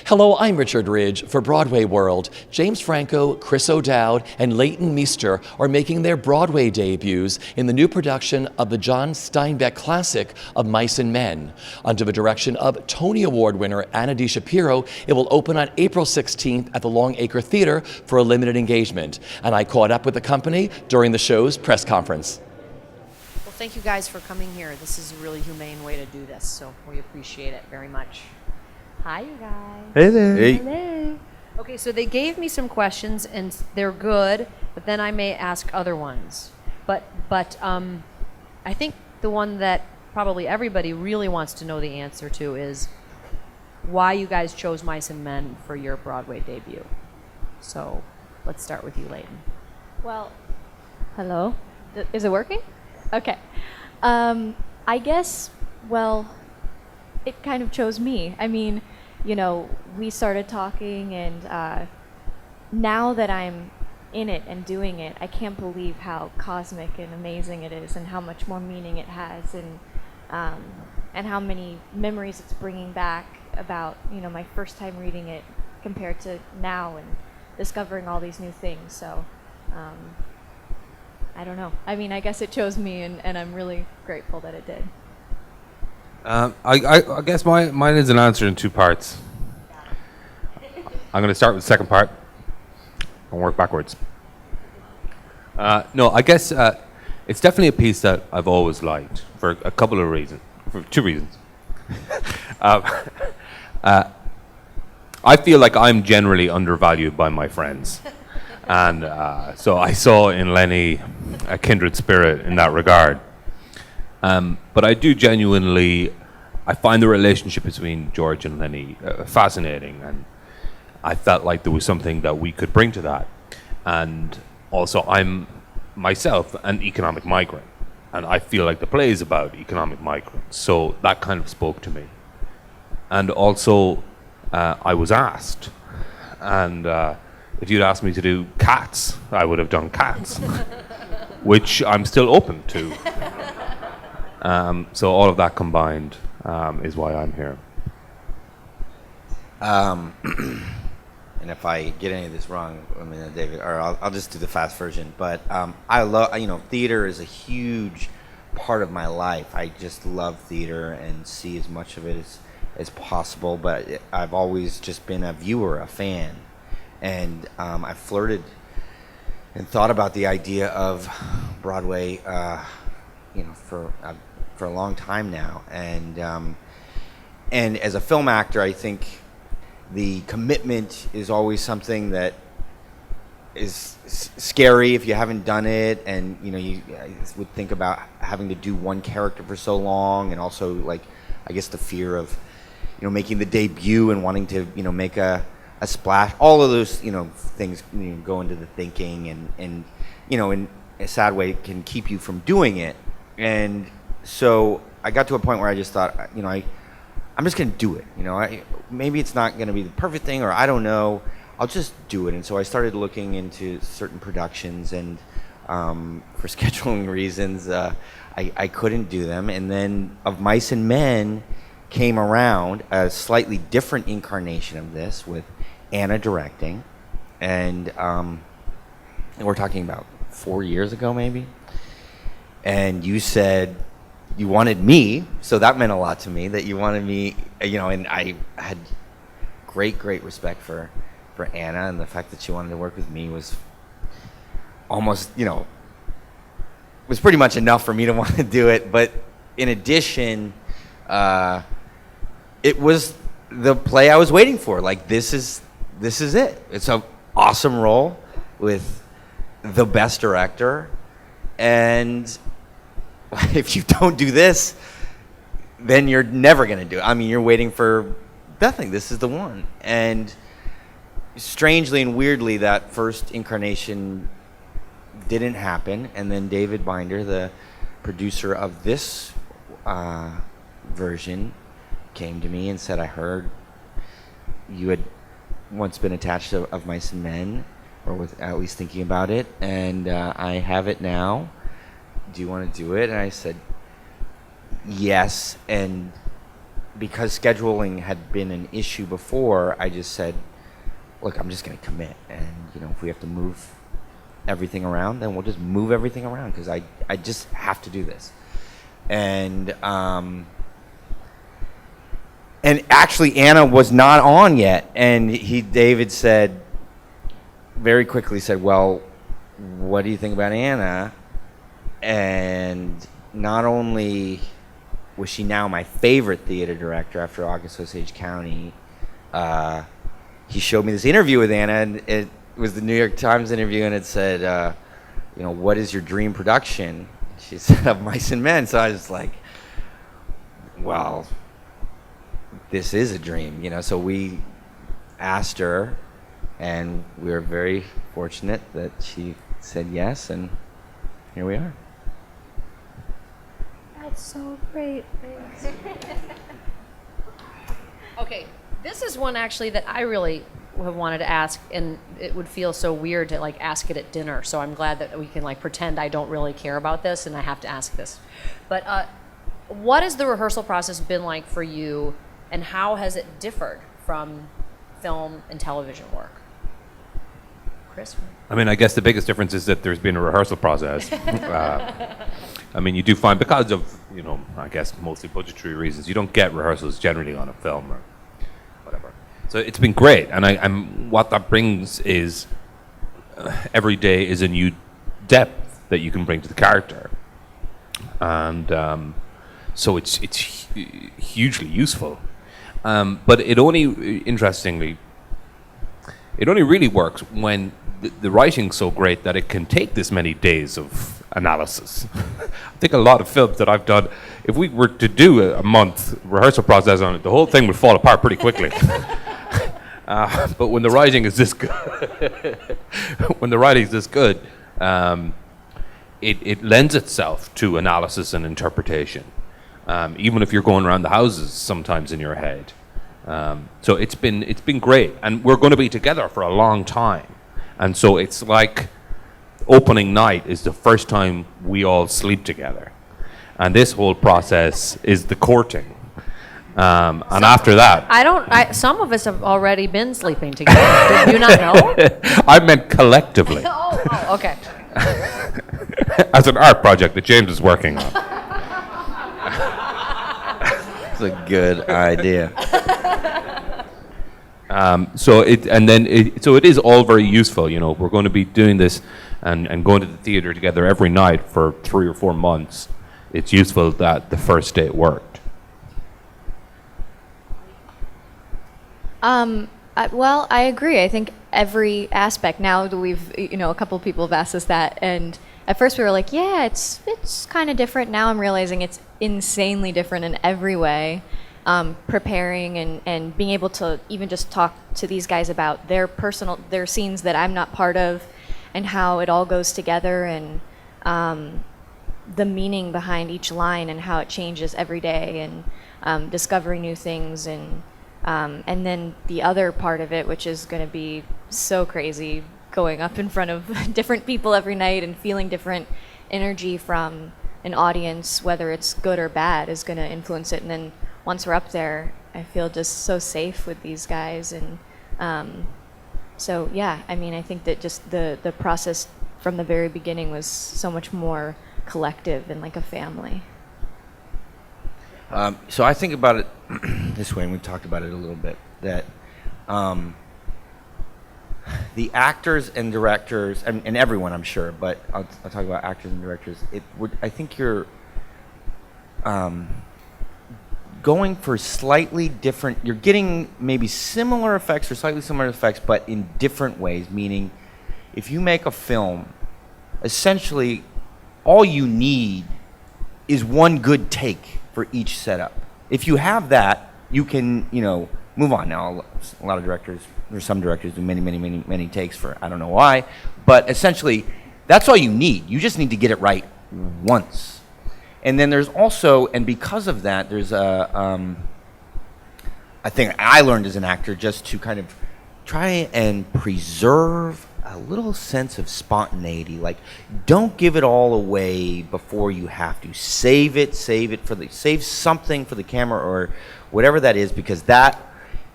Hello, I'm Richard Ridge for BroadwayWorld. James Franco, Chris O'Dowd, and Leighton Meesterand are making their Broadway debuts in the new production of the John Steinbeck classic of Mice and Men. Under the direction of Tony Award winner Anna Shapiro, it will open on April 16th at the Longacre Theater for a limited engagement. And I caught up with the company during the show's press conference. Well, thank you guys for coming here. This is a really humane way to do this, so we appreciate it very much. Hi, you guys. Hey there. Hey. Hello. Okay, so they gave me some questions, and they're good, but then I may ask other ones. But I think the one that probably everybody really wants to know the answer to is why you guys chose Mice and Men for your Broadway debut. So let's start with you, Leighton. Well, hello. Is it working? Okay. I guess, well, it kind of chose me. I mean, you know, we started talking, and now that I'm in it and doing it, I can't believe how cosmic and amazing it is, and how much more meaning it has, and how many memories it's bringing back about, you know, my first time reading it compared to now, and discovering all these new things. So I don't know. I mean, I guess it chose me, and I'm really grateful that it did. I guess mine is an answer in two parts. I'm going to start with the second part and work backwards. No, I guess it's definitely a piece that I've always liked for a couple of reasons, for two reasons. I feel like I'm generally undervalued by my friends. And so I saw in Lenny a kindred spirit in that regard. But I do genuinely, I find the relationship between George and Lenny fascinating, and I felt like there was something that we could bring to that. And also, I'm myself an economic migrant, and I feel like the play is about economic migrants, so that kind of spoke to me. And also, I was asked, and if you'd asked me to do Cats, I would have done Cats, which I'm still open to. So all of that combined is why I'm here. And if I get any of this wrong, I mean, David, or I'll just do the fast version. But I love, you know, theater is a huge part of my life. I just love theater and see as much of it as possible. But I've always just been a viewer, a fan, and I flirted and thought about the idea of Broadway, you know, for a long time now, and as a film actor, I think the commitment is always something that is scary if you haven't done it, and you know, you would think about having to do one character for so long, and also, like, I guess the fear of, you know, making the debut and wanting to, you know, make a splash. All of those, you know, things, you know, go into the thinking, and you know, in a sad way, can keep you from doing it. And so I got to a point where I just thought, you know, I'm just going to do it. You know, maybe it's not going to be the perfect thing, or I don't know. I'll just do it. And so I started looking into certain productions, and for scheduling reasons, I couldn't do them. And then Of Mice and Men came around, a slightly different incarnation of this, with Anna directing. And we're talking about 4 years ago, maybe. And you said you wanted me, so that meant a lot to me, that you wanted me, you know, and I had great respect for Anna, and the fact that she wanted to work with me was almost, you know, was pretty much enough for me to want to do it. But in addition, it was the play I was waiting for. Like, this is it. It's an awesome role with the best director, and if you don't do this, then you're never going to do it. I mean, you're waiting for nothing. This is the one. And strangely and weirdly, that first incarnation didn't happen. And then David Binder, the producer of this version, came to me and said, I heard you had once been attached to Of Mice and Men, or with at least thinking about it, and I have it now. Do you want to do it? And I said yes, and because scheduling had been an issue before, I just said, look, I'm just going to commit. And, if we have to move everything around, then we'll just move everything around, because I just have to do this. And actually, Anna was not on yet. And David said, very quickly said, well, what do you think about Anna? And not only was she now my favorite theater director after August Osage County, he showed me this interview with Anna, and it was the New York Times interview, and it said, what is your dream production? She said, Of Mice and Men. So I was like, well, this is a dream, So we asked her, and we were very fortunate that she said yes, and here we are. That's so great. Okay, this is one actually that I really have wanted to ask, and it would feel so weird to ask it at dinner. So I'm glad that we can pretend I don't really care about this, and I have to ask this. But what has the rehearsal process been like for you, and how has it differed from film and television work? Chris? I mean, I guess the biggest difference is that there's been a rehearsal process. You do find, because of, I guess mostly budgetary reasons, you don't get rehearsals generally on a film or whatever. So it's been great, and what that brings is every day is a new depth that you can bring to the character, and so it's hugely useful. But it only, interestingly, it only really works when the writing's so great that it can take this many days of analysis. I think a lot of films that I've done, if we were to do a month rehearsal process on it, the whole thing would fall apart pretty quickly. But when the writing is this good, it lends itself to analysis and interpretation, even if you're going around the houses sometimes in your head. So it's been great, and we're going to be together for a long time, and so it's like opening night is the first time we all sleep together, and this whole process is the courting, and after that, some of us have already been sleeping together. Did you not know? I meant collectively. Oh, okay. As an art project that James is working on. It's a good idea. So it is all very useful. We're going to be doing this and going to the theater together every night for 3 or 4 months. It's useful that the first date worked. Well, I agree. I think every aspect, now that we've, a couple of people have asked us that, and at first we were like, yeah, it's kind of different. Now I'm realizing it's insanely different in every way. Preparing and being able to even just talk to these guys about their scenes that I'm not part of, and how it all goes together, and the meaning behind each line and how it changes every day, and discovering new things, and then the other part of it, which is going to be so crazy, going up in front of different people every night and feeling different energy from an audience, whether it's good or bad, is going to influence it. And then once we're up there, I feel just so safe with these guys. And so, yeah, I think that just the process from the very beginning was so much more collective and like a family. So I think about it this way, and we've talked about it a little bit, that the actors and directors, and everyone, I'm sure, but I'll talk about actors and directors. I think you're going for slightly different, you're getting maybe similar effects or slightly similar effects, but in different ways, meaning if you make a film, essentially all you need is one good take for each setup. If you have that, you can, move on. Now, a lot of directors, there's some directors do many takes for, I don't know why, but essentially, that's all you need. You just need to get it right once. And then there's also, and because of that, there's I think I learned as an actor just to kind of try and preserve a little sense of spontaneity. Like, don't give it all away before you have to. Save something for the camera whatever that is, because that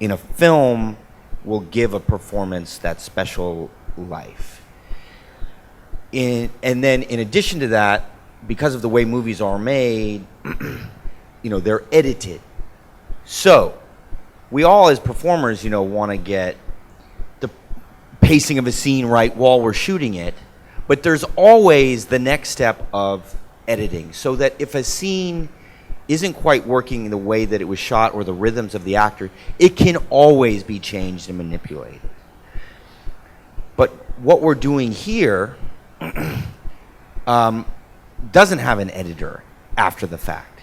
in a film will give a performance that special life. And then in addition to that, because of the way movies are made, they're edited. So we all as performers, want to get the pacing of a scene right while we're shooting it, but there's always the next step of editing, so that if a scene isn't quite working the way that it was shot or the rhythms of the actor, it can always be changed and manipulated. But what we're doing here doesn't have an editor after the fact.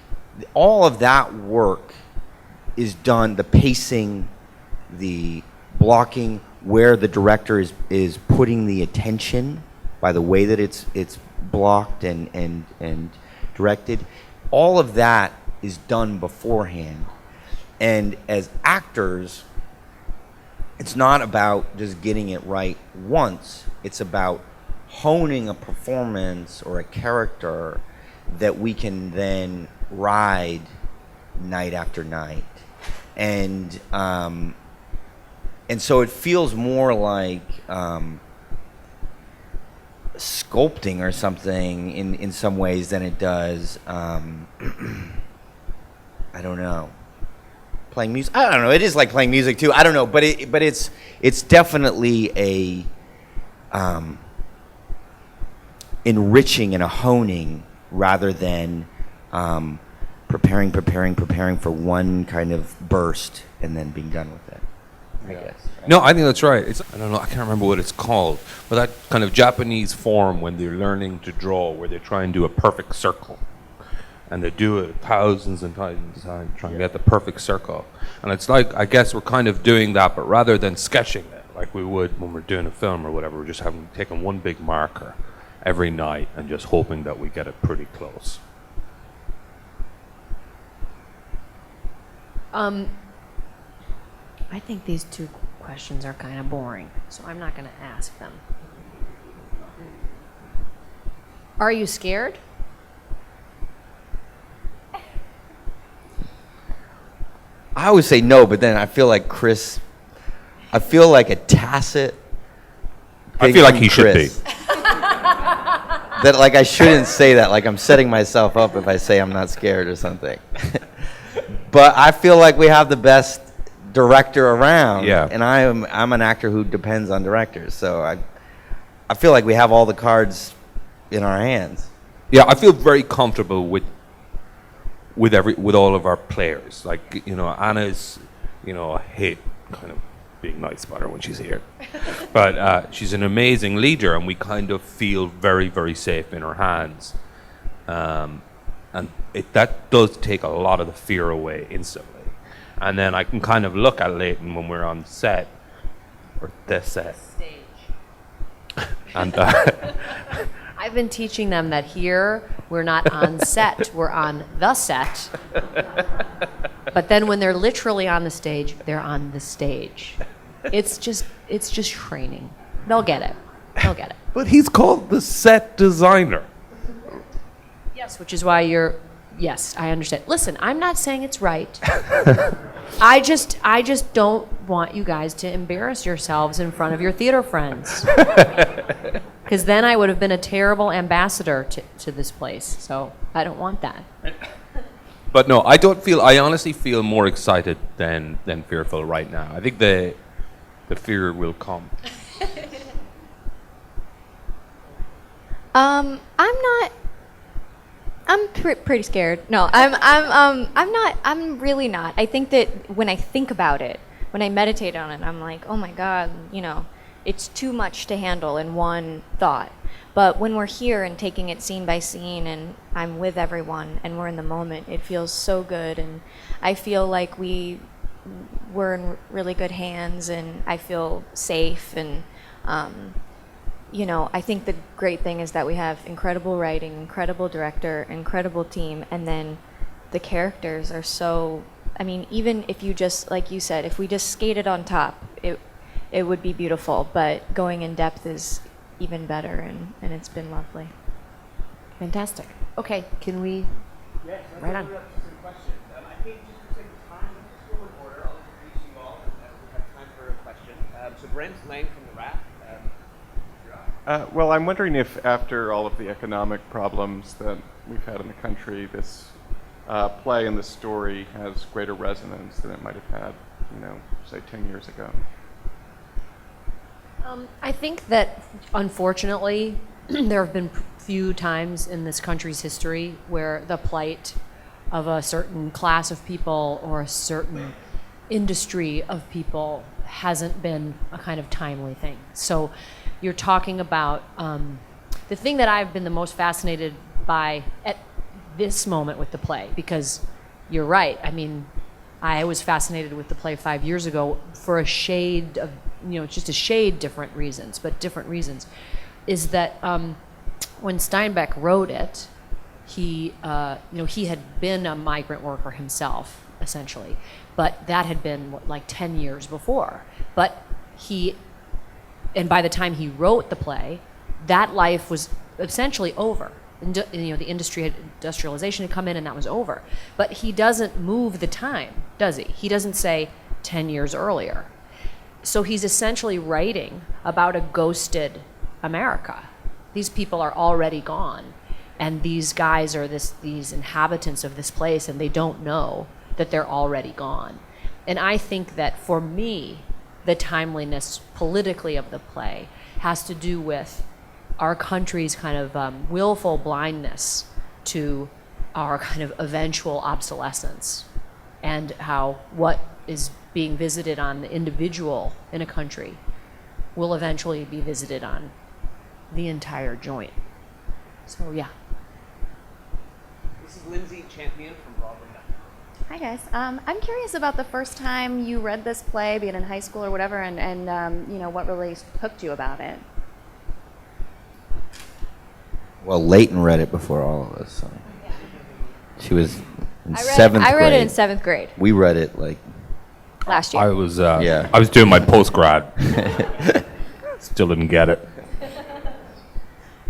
All of that work is done, the pacing, the blocking, where the director is putting the attention by the way that it's blocked and directed. All of that is done beforehand. And as actors, it's not about just getting it right once. It's about honing a performance or a character that we can then ride night after night. And so it feels more like sculpting or something in some ways than it does I don't know, playing music. I don't know, it is like playing music too, I don't know, but it's definitely a enriching and a honing rather than preparing for one kind of burst and then being done with it, I guess. No, I think that's right. I don't know, I can't remember what it's called, but that kind of Japanese form when they're learning to draw, where they try and do a perfect circle. And they do it thousands and thousands of times, trying to get the perfect circle. And it's like, I guess we're kind of doing that, but rather than sketching it, like we would when we're doing a film or whatever, we're just taking one big marker every night and just hoping that we get it pretty close. I think these two questions are kind of boring, so I'm not going to ask them. Are you scared? I always say no, but then I feel like a tacit. I feel like he should be. That like I shouldn't say that, like I'm setting myself up if I say I'm not scared or something. But I feel like we have the best director around, yeah. And I'm an actor who depends on directors, so I feel like we have all the cards in our hands. Yeah, I feel very comfortable with all of our players. Like, Anna's, I hate kind of being nice about her when she's here, but she's an amazing leader, and we kind of feel very, very safe in her hands. And that does take a lot of the fear away instantly. And then I can kind of look at Leighton when we're on set, or the set. Stage. And I've been teaching them that here we're not on set, we're on the set. But then when they're literally on the stage, they're on the stage. It's just training. They'll get it. but he's called the set designer. Yes, which is why yes, I understand. Listen, I'm not saying it's right. I just don't want you guys to embarrass yourselves in front of your theater friends. Because then I would have been a terrible ambassador to this place. So I don't want that. But no, I honestly feel more excited than fearful right now. I think the fear will come. I'm pretty scared. No, I'm not. I'm really not. I think that when I think about it, when I meditate on it, I'm like, oh my God, it's too much to handle in one thought. But when we're here and taking it scene by scene, and I'm with everyone, and we're in the moment, it feels so good, and I feel like we're in really good hands, and I feel safe, and I think the great thing is that we have incredible writing, incredible director, incredible team, and then the characters are so, even if you just, like you said, if we just skated on top, it would be beautiful, but going in depth is even better, and it's been lovely. Fantastic. Okay, can we? Yes, right on. I think just for the sake of time, So Brent Lang from the Raft. Well, I'm wondering if after all of the economic problems that we've had in the country, this play and this story has greater resonance than it might have had, say 10 years ago. I think that, unfortunately, there have been few times in this country's history where the plight of a certain class of people or a certain industry of people hasn't been a kind of timely thing. So you're talking about the thing that I've been the most fascinated by at this moment with the play, because you're right. I mean, I was fascinated with the play 5 years ago for a shade of, just a shade different reasons, but different reasons, is that when Steinbeck wrote it, he had been a migrant worker himself, essentially, but that had been like 10 years before. But and by the time he wrote the play, that life was essentially over. The industrialization had come in and that was over. But he doesn't move the time, does he? He doesn't say 10 years earlier. So he's essentially writing about a ghosted America. These people are already gone. And these guys are these inhabitants of this place, and they don't know that they're already gone. And I think that for me, the timeliness politically of the play has to do with our country's kind of willful blindness to our kind of eventual obsolescence, and how what is being visited on the individual in a country will eventually be visited on the entire joint. So yeah. This is Lindsay Champion from BroadwayWord. Hi guys. I'm curious about the first time you read this play, be it in high school or whatever, and what really hooked you about it. Well, Leighton read it before all of us. So. She was in I seventh grade. read it in 7th grade We read it like last year. I was doing my post-grad. Still didn't get it.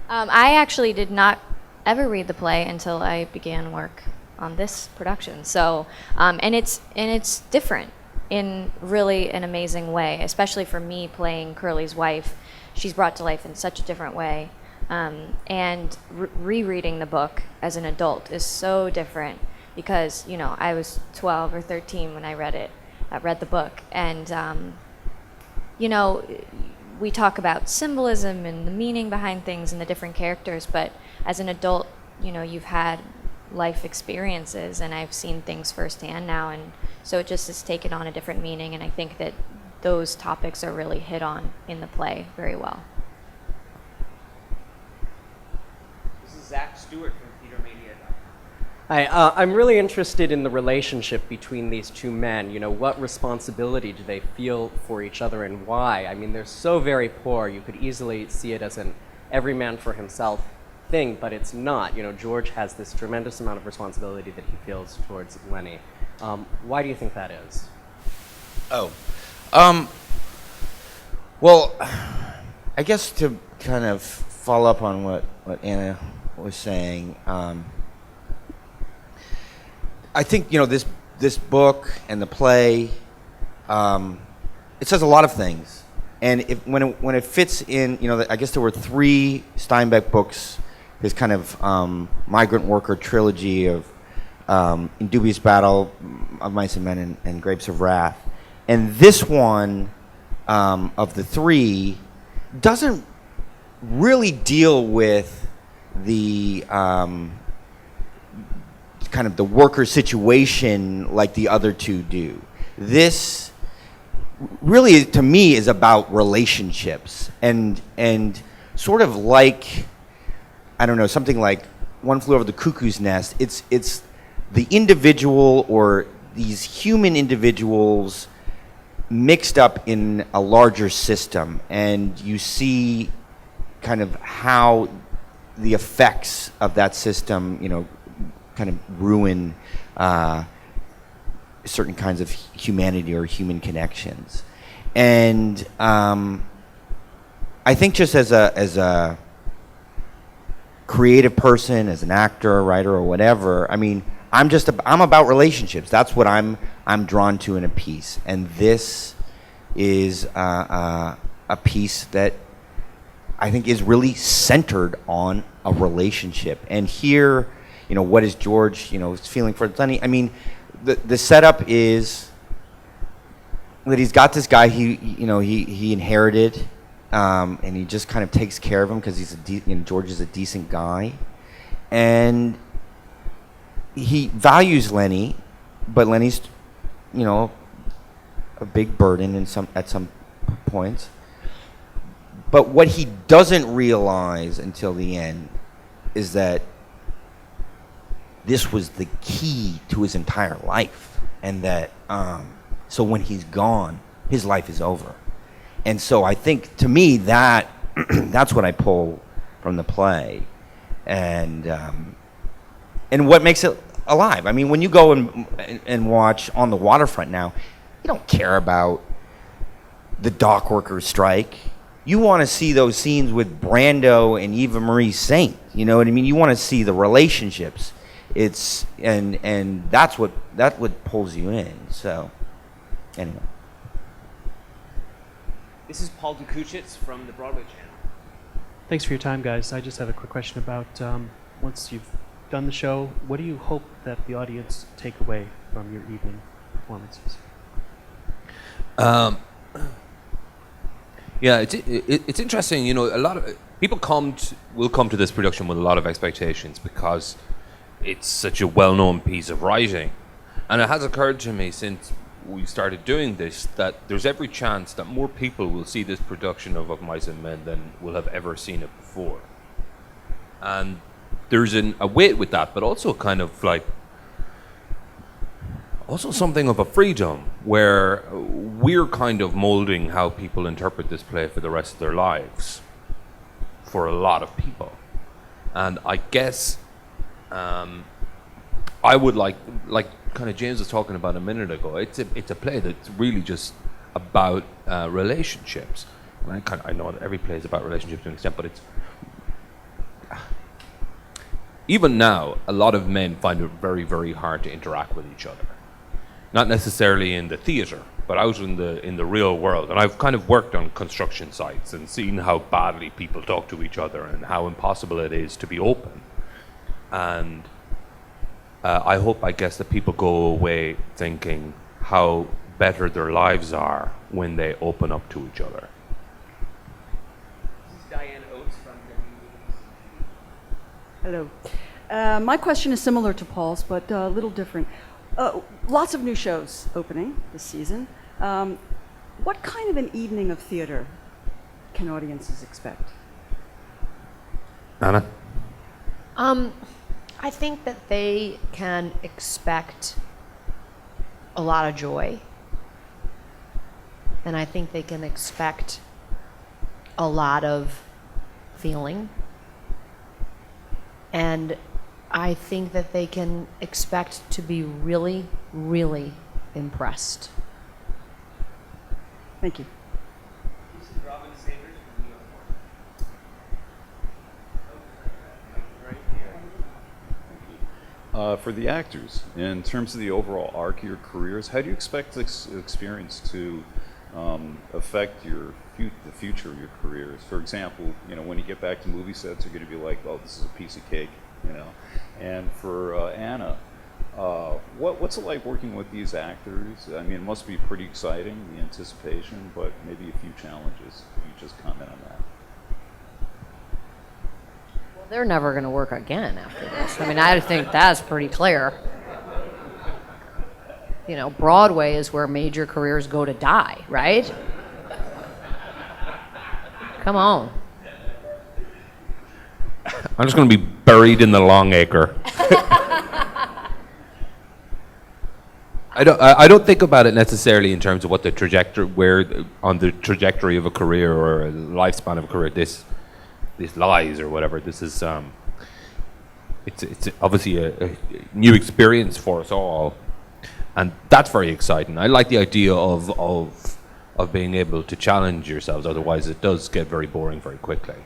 I actually did not ever read the play until I began work on this production. So, and it's different in really an amazing way, especially for me playing Curly's wife. She's brought to life in such a different way. And rereading the book as an adult is so different because, I was 12 or 13 when I read the book. And, we talk about symbolism and the meaning behind things and the different characters, but as an adult, you've had life experiences and I've seen things firsthand now, and so it just has taken on a different meaning, and I think that those topics are really hit on in the play very well. This is Zach Stewart from TheaterMania. Hi, I'm really interested in the relationship between these two men. What responsibility do they feel for each other and why? I mean, they're so very poor. You could easily see it as an every man for himself thing, but it's not. George has this tremendous amount of responsibility that he feels towards Lenny. Why do you think that is? Well, I guess to kind of follow up on what Anna was saying, I think this book and the play, it says a lot of things, and when it fits in, I guess there were 3 Steinbeck books, his kind of migrant worker trilogy of In Dubious Battle, Of Mice and Men, and Grapes of Wrath, and this one of the 3 doesn't really deal with the kind of the worker situation like the other 2 do. This really, to me, is about relationships and sort of like, I don't know, something like One Flew Over the Cuckoo's Nest. It's the individual, or these human individuals mixed up in a larger system, and you see kind of how the effects of that system, kind of ruin certain kinds of humanity or human connections. And I think just as a creative person, as an actor, a writer, or whatever, I mean, I'm about relationships. That's what I'm drawn to in a piece. And this is a piece that I think is really centered on a relationship. And here, what is George, is feeling for Lenny? I mean, the setup is that he's got this guy he inherited, and he just kind of takes care of him because George is a decent guy, and he values Lenny, but Lenny's, a big burden at some points. But what he doesn't realize until the end is that this was the key to his entire life, and that so when he's gone, his life is over. And so I think, to me, that that's what I pull from the play, and what makes it alive. I mean, when you go and watch On the Waterfront now, you don't care about the dock workers' strike. You want to see those scenes with Brando and Eva Marie Saint. You know what I mean? You want to see the relationships. It's and that's what pulls you in. So, anyway. This is Paul Dukuchitz from the Broadway channel. Thanks for your time, guys. I just have a quick question about once you've done the show, what do you hope that the audience take away from your evening performances? Yeah, it's interesting. A lot of people will come to this production with a lot of expectations because it's such a well-known piece of writing, and it has occurred to me since we started doing this that there's every chance that more people will see this production of Mice and Men than will have ever seen it before. And there's a weight with that, but also kind of like also something of a freedom where we're kind of molding how people interpret this play for the rest of their lives for a lot of people. And I guess I would like kind of James was talking about a minute ago, it's a play that's really just about relationships. And I know that every play is about relationships to an extent, but it's even now a lot of men find it very, very hard to interact with each other. Not necessarily in the theater, but out in the real world. And I've kind of worked on construction sites and seen how badly people talk to each other and how impossible it is to be open. And I guess that people go away thinking how better their lives are when they open up to each other. This is Diane Oates from Hello. My question is similar to Paul's, but a little different. Lots of new shows opening this season. What kind of an evening of theater can audiences expect? Anna? I think that they can expect a lot of joy. And I think they can expect a lot of feeling. And I think that they can expect to be really, really impressed. Thank you. This is Robin Sanders from New York. Right here. For the actors, in terms of the overall arc of your careers, how do you expect this experience to affect the future of your careers? For example, when you get back to movie sets, you're going to be like, "Oh, this is a piece of cake," And for Anna, what's it like working with these actors? I mean, it must be pretty exciting, the anticipation, but maybe a few challenges. Can you just comment on that? Well, they're never going to work again after this. I mean, I think that's pretty clear. Broadway is where major careers go to die, right? Come on. I'm just going to be buried in the Longacre. I don't think about it necessarily in terms of what the trajectory, on the trajectory of a career or a lifespan of a career this lies or whatever. This is it's obviously a new experience for us all, and that's very exciting. I like the idea of being able to challenge yourselves. Otherwise, it does get very boring very quickly.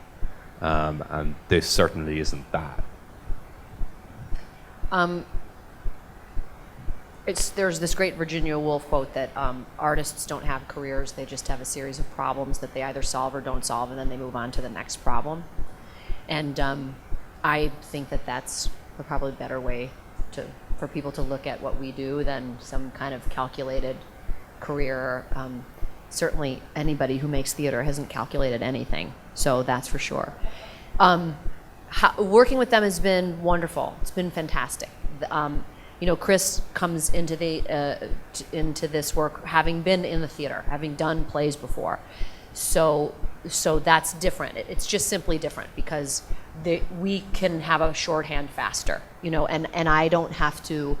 And this certainly isn't that. there's this great Virginia Woolf quote that artists don't have careers, they just have a series of problems that they either solve or don't solve, and then they move on to the next problem. And I think that that's a probably better way for people to look at what we do than some kind of calculated career. Certainly anybody who makes theater hasn't calculated anything, so that's for sure. Working with them has been wonderful. It's been fantastic. Chris comes into this work having been in the theater, having done plays before. So that's different. It's just simply different because we can have a shorthand faster, and I don't have to,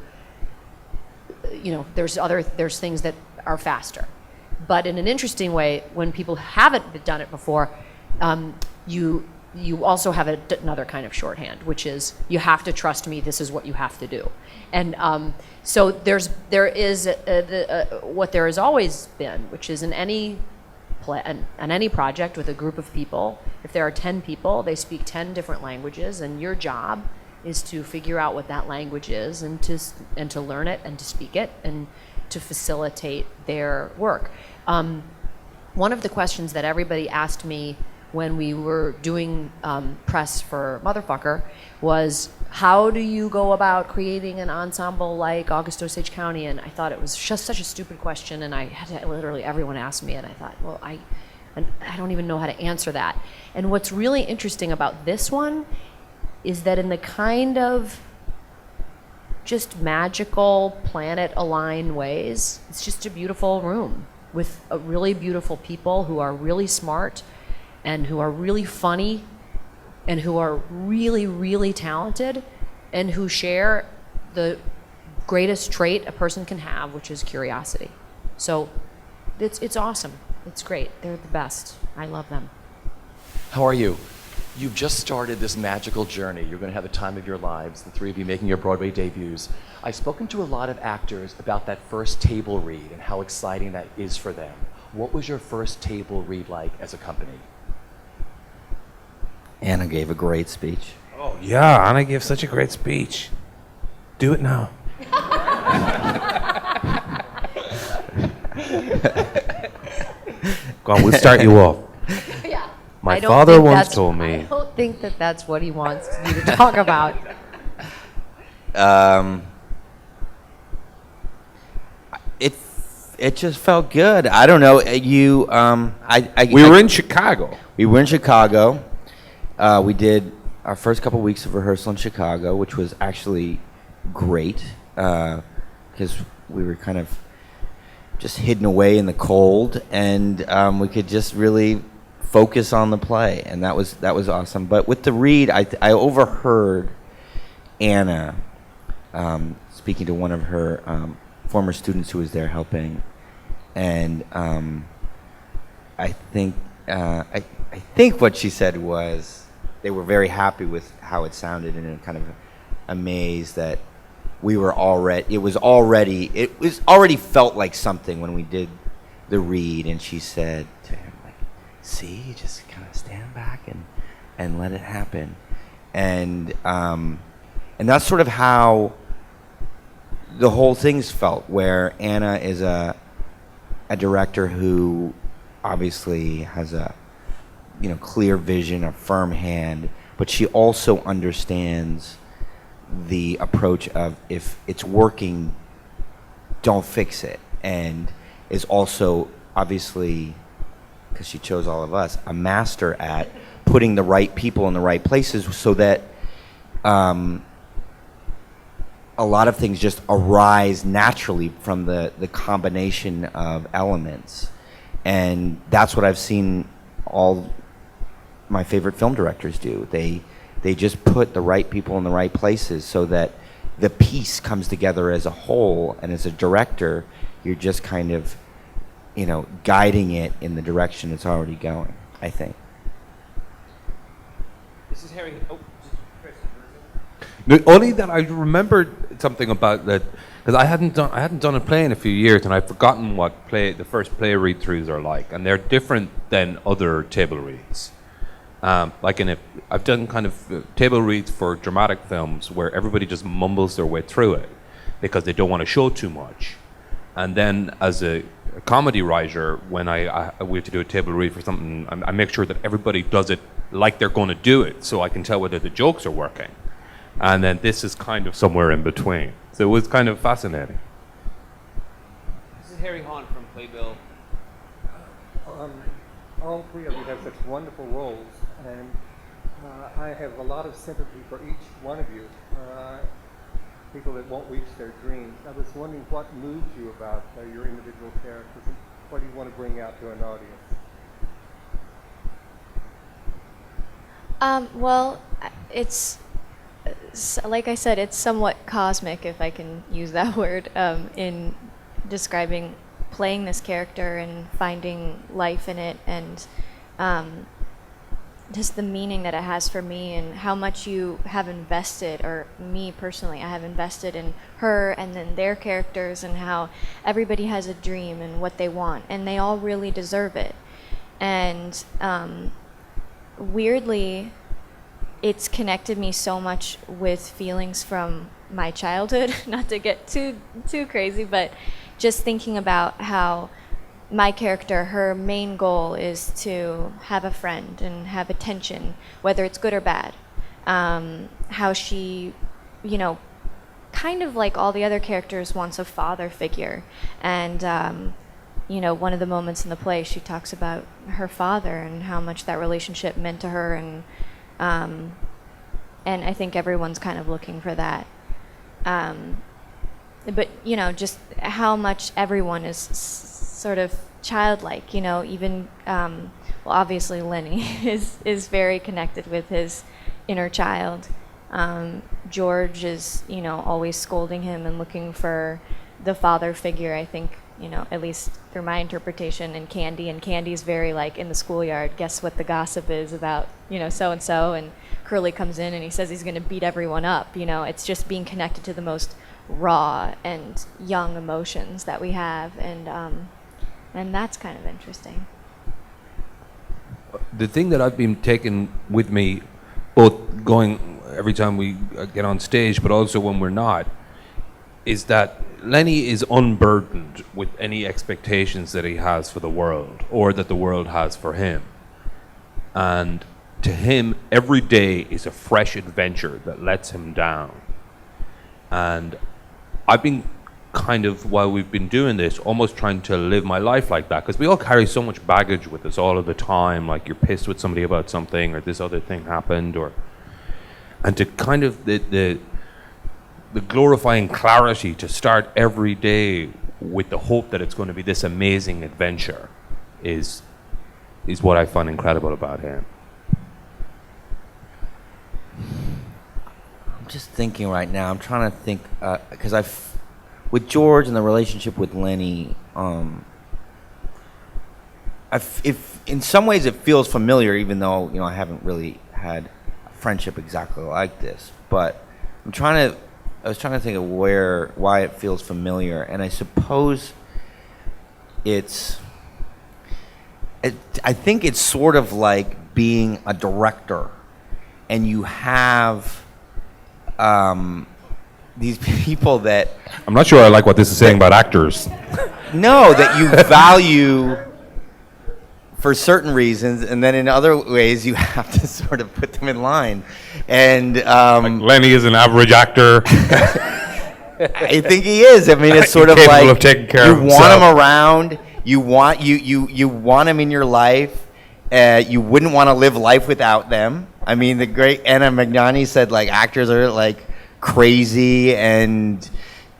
there's things that are faster. But in an interesting way, when people haven't done it before, you also have another kind of shorthand, which is you have to trust me. This is what you have to do, and so there is what there has always been, which is in any any project with a group of people. If there are 10 people, they speak 10 different languages, and your job is to figure out what that language is and to learn it and to speak it and to facilitate their work. One of the questions that everybody asked me when we were doing press for Motherfucker was, how do you go about creating an ensemble like August Osage County? And I thought it was just such a stupid question, and I had to, literally everyone asked me, and I thought, well, I don't even know how to answer that. And what's really interesting about this one is that in the kind of just magical planet-aligned ways, it's just a beautiful room with really beautiful people who are really smart and who are really funny and who are really, really talented and who share the greatest trait a person can have, which is curiosity. So it's awesome. It's great. They're the best. I love them. How are you? You've just started this magical journey. You're going to have the time of your lives, the three of you making your Broadway debuts. I've spoken to a lot of actors about that first table read and how exciting that is for them. What was your first table read like as a company? Anna gave a great speech. Oh, yeah, Anna gave such a great speech. Do it now. Go on, we'll start you off. Yeah. My father once told me. I don't think that that's what he wants you to talk about. It just felt good. I don't know. We were in Chicago. We were in Chicago. We did our first couple weeks of rehearsal in Chicago, which was actually great because we were kind of just hidden away in the cold, and we could just really focus on the play, and that was awesome. But with the read, I overheard Anna speaking to one of her former students who was there helping, and I think what she said was they were very happy with how it sounded and kind of amazed that it was already felt like something when we did the read. And she said to him, like, see, you just kind of stand back and let it happen. And that's sort of how the whole thing's felt, where Anna is a director who obviously has a clear vision, a firm hand, but she also understands the approach of, if it's working, don't fix it, and is also obviously, because she chose all of us, a master at putting the right people in the right places so that a lot of things just arise naturally from the combination of elements. And that's what I've seen all my favorite film directors do. They just put the right people in the right places so that the piece comes together as a whole, and as a director, you're just kind of, guiding it in the direction it's already going, I think. This is Harry. Oh, Chris. Only that I remembered something about that, because I hadn't done a play in a few years, and I've forgotten what the first play read-throughs are like, and they're different than other table reads. I've done kind of table reads for dramatic films where everybody just mumbles their way through it, because they don't want to show too much. And then as a comedy writer, when we have to do a table read for something, I make sure that everybody does it like they're going to do it, so I can tell whether the jokes are working. And then this is kind of somewhere in between. So it was kind of fascinating. This is Harry Hahn from Playbill. All three of you have such wonderful roles, and I have a lot of sympathy for each one of you. People that won't reach their dreams. I was wondering what moves you about your individual characters, and what do you want to bring out to an audience? Well, it's like I said, it's somewhat cosmic, if I can use that word, in describing playing this character and finding life in it, and just the meaning that it has for me, and how much you have invested, or me personally, I have invested in her and then their characters, and how everybody has a dream and what they want, and they all really deserve it. And weirdly, it's connected me so much with feelings from my childhood, not to get too crazy, but just thinking about how my character, her main goal is to have a friend and have attention, whether it's good or bad. How she, kind of like all the other characters, wants a father figure. And, one of the moments in the play, she talks about her father and how much that relationship meant to her. And I think everyone's kind of looking for that. But, just how much everyone is sort of childlike, even, obviously Lenny is very connected with his inner child. George is, always scolding him and looking for the father figure, I think, at least through my interpretation, and Candy's very like in the schoolyard, guess what the gossip is about, so-and-so, and Curly comes in and he says he's going to beat everyone up. It's just being connected to the most raw and young emotions that we have, and that's kind of interesting. The thing that I've been taking with me, both going every time we get on stage, but also when we're not, is that Lenny is unburdened with any expectations that he has for the world, or that the world has for him. And to him, every day is a fresh adventure that lets him down. And I've been kind of, while we've been doing this, almost trying to live my life like that, because we all carry so much baggage with us all of the time, like you're pissed with somebody about something, or this other thing happened, and to kind of the glorifying clarity to start every day with the hope that it's going to be this amazing adventure is what I find incredible about him. I'm just thinking right now. I'm trying to think because with George and the relationship with Lenny, if in some ways it feels familiar, even though I haven't really had a friendship exactly like this. But I was trying to think of why it feels familiar, and I suppose I think it's sort of like being a director, and you have these people that... I'm not sure I like what this is saying about actors. No, that you value for certain reasons, and then in other ways you have to sort of put them in line. And like Lenny is an average actor. I think he is. I mean, it's sort of like of taking care you of want himself. him around. You want him in your life. You wouldn't want to live life without them. I mean, the great Anna Magnani said like actors are like crazy and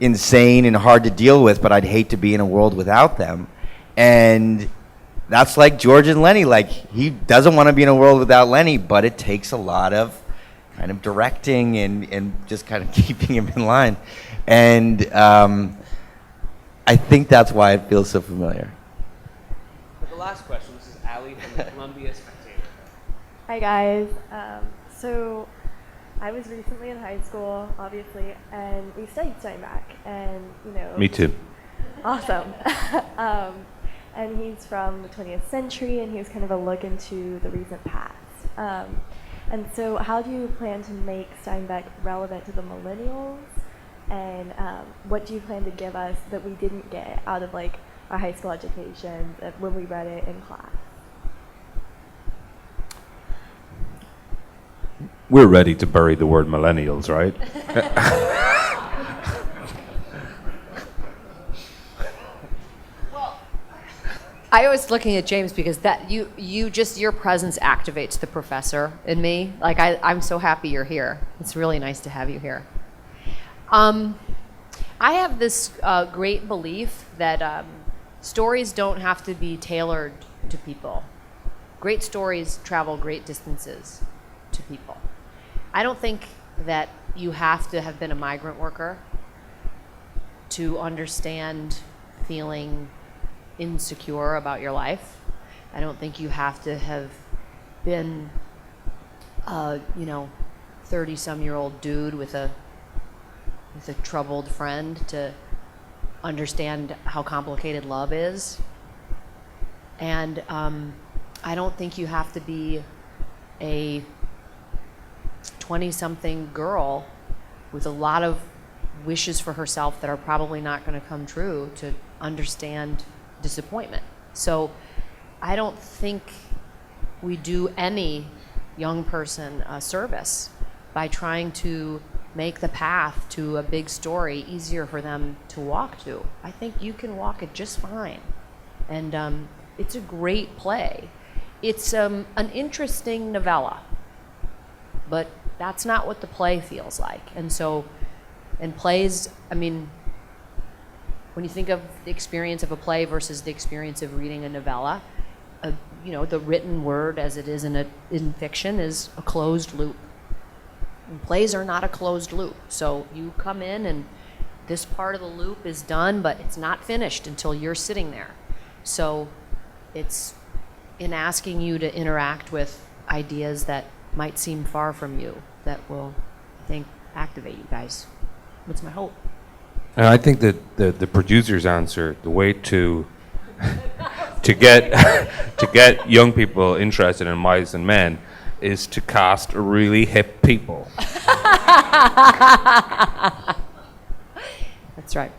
insane and hard to deal with, but I'd hate to be in a world without them. And that's like George and Lenny. Like, he doesn't want to be in a world without Lenny, but it takes a lot of kind of directing and just kind of keeping him in line. And I think that's why it feels so familiar. For the last question, this is Allie from the Columbia Spectator. Hi guys. So I was recently in high school, obviously, and we studied Steinbeck, and Me too. Awesome. And he's from the 20th century, and he was kind of a look into the recent past. And so how do you plan to make Steinbeck relevant to the millennials? And what do you plan to give us that we didn't get out of like our high school education when we read it in class? We're ready to bury the word millennials, right? I was looking at James because that you just your presence activates the professor in me. Like I'm so happy you're here. It's really nice to have you here. I have this great belief that stories don't have to be tailored to people. Great stories travel great distances to people. I don't think that you have to have been a migrant worker to understand feeling insecure about your life. I don't think you have to have been a 30-some-year-old dude with a troubled friend to understand how complicated love is. And I don't think you have to be a 20-something girl with a lot of wishes for herself that are probably not going to come true to understand disappointment. So I don't think we do any young person a service by trying to make the path to a big story easier for them to walk to. I think you can walk it just fine. And it's a great play. It's an interesting novella, but that's not what the play feels like. And so, and plays, I mean, when you think of the experience of a play versus the experience of reading a novella, the written word as it is in fiction is a closed loop. And plays are not a closed loop. So you come in and this part of the loop is done, but it's not finished until you're sitting there. So it's in asking you to interact with ideas that might seem far from you that will, I think, activate you guys. That's my hope. And I think that the producer's answer, the way to get young people interested in Mice and Men, is to cast really hip people. That's right.